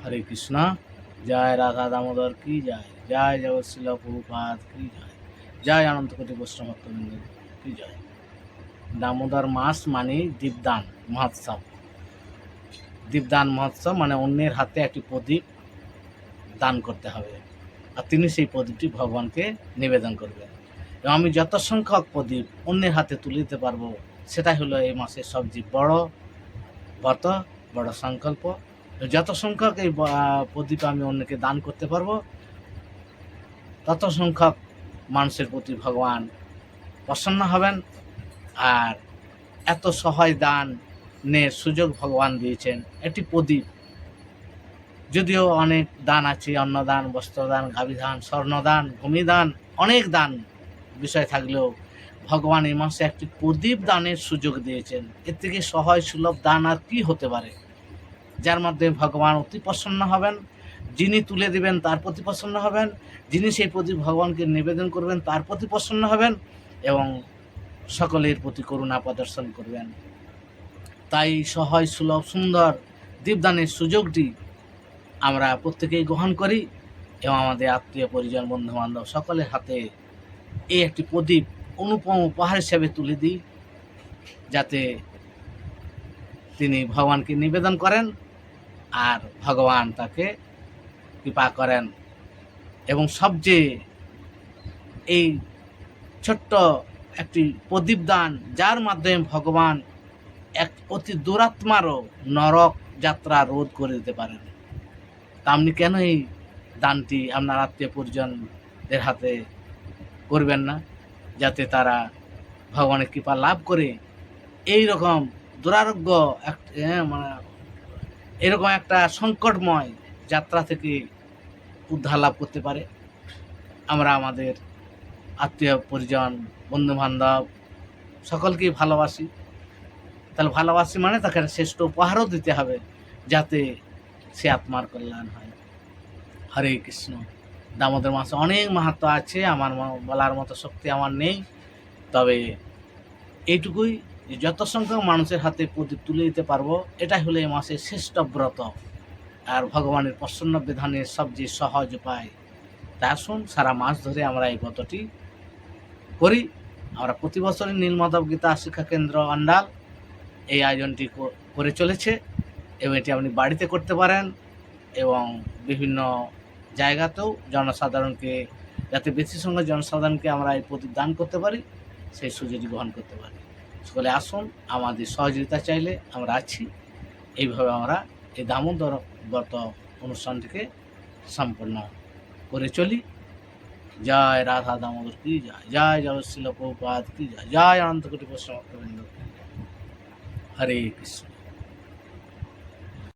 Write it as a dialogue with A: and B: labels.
A: হরে কৃষ্ণ। জয় রাধা দামোদর কি জয়, জয় জগৎশীল প্রভুপাদ কি জয়, জয় অনন্ত কোটি বৈষ্ণব ভক্তবৃন্দ কি জয়। দামোদর মাস মানে দীপদান মহোৎসব। দীপদান মহোৎসব মানে অন্যের হাতে একটি প্রদীপ দান করতে হবে, আর তিনি সেই প্রদীপটি ভগবানকে নিবেদন করবেন। এবং আমি যত সংখ্যক প্রদীপ অন্যের হাতে তুলে দিতে পারবো, সেটাই হলো এই মাসের সবচেয়ে বড় ব্রত, বড় সংকল্প। যত সংখ্যক এই প্রদীপ আমি অন্যকে দান করতে পারবো, তত সংখ্যক মানুষের প্রতি ভগবান প্রসন্ন হবেন। আর এত সহায় দানের সুযোগ ভগবান দিয়েছেন। একটি প্রদীপ, যদিও অনেক দান আছে, অন্নদান, বস্ত্রদান, গাভীদান, স্বর্ণদান, ভূমিদান, অনেক দান বিষয় থাকলেও ভগবান এই মাসে একটি প্রদীপ দানের সুযোগ দিয়েছেন। এর থেকে সহায় সুলভ দান আর কি হতে পারে, যার মাধ্যমে ভগবান অতি প্রসন্ন হবেন। যিনি তুলে দিবেন তার প্রতি প্রসন্ন হবেন, যিনি সেই প্রদীপ ভগবানকে নিবেদন করবেন তার প্রতি প্রসন্ন হবেন, এবং সকলের প্রতি করুণা প্রদর্শন করবেন। তাই সহায় সুলভ সুন্দর দীপদানের সুযোগটি আমরা প্রত্যেকেই গ্রহণ করি, এবং আমাদের আত্মীয় পরিজন, বন্ধু বান্ধব সকলের হাতে এই একটি প্রদীপ অনুপম উপহার হিসেবে তুলে দিই, যাতে তিনি ভগবানকে নিবেদন করেন আর ভগবান তাকে কৃপা করেন। এবং সবচেয়ে এই ছোট্ট একটি প্রদীপ দান, যার মাধ্যমে ভগবান এক অতি দুরাত্মারও নরক যাত্রা রোধ করে দিতে পারেন। তা আপনি কেন এই দানটি আপনার আত্মীয় পরিজনদের হাতে করবেন না, যাতে তারা ভগবানের কৃপা লাভ করে এই রকম দুরারোগ্য মানে এরকম একটা সংকটময় যাত্রা থেকে উদ্ধার লাভ করতে পারে। আমরা আমাদের আত্মীয় পরিজন, বন্ধুবান্ধব সকলকেই ভালোবাসি। তাহলে ভালোবাসি মানে তাকে শ্রেষ্ঠ উপহারও দিতে হবে, যাতে সে আত্মার কল্যাণ হয়। হরে কৃষ্ণ। দামোদর মাসে অনেক মাহাত্ম্য আছে, আমার বলার মতো শক্তি আমার নেই। তবে এইটুকুই, যত সংখ্যক মানুষের হাতে প্রদীপ তুলে দিতে পারবো, এটাই হলো এই মাসের শ্রেষ্ঠ ব্রত আর ভগবানের প্রসন্ন বিধানের সবচেয়ে সহজ উপায়। তা আসুন সারা মাস ধরে আমরা এই ব্রতটি করি। আমরা প্রতি বছরই নীলমাধব গীতা শিক্ষা কেন্দ্র আন্ডাল এই আয়োজনটি করে চলেছে, এবং এটি আপনি বাড়িতে করতে পারেন এবং বিভিন্ন জায়গাতেও জনসাধারণকে, যাতে বেশি সংখ্যক জনসাধারণকে আমরা এই প্রদীপ দান করতে পারি, সেই সুযোগটি গ্রহণ করতে পারি। সকলে আসুন, আমাদের সহযোগিতা চাইলে আমরা আছি। এইভাবে আমরা এই দামোদর ব্রত অনুষ্ঠানটিকে সম্পন্ন করে চলি। জয় রাধা দামোদর কি জয়, জয় জগৎশীল প্রভুপাদ কি জয়, জয় অনন্ত কোটি বৈষ্ণব ভক্তবৃন্দ। হরে কৃষ্ণ।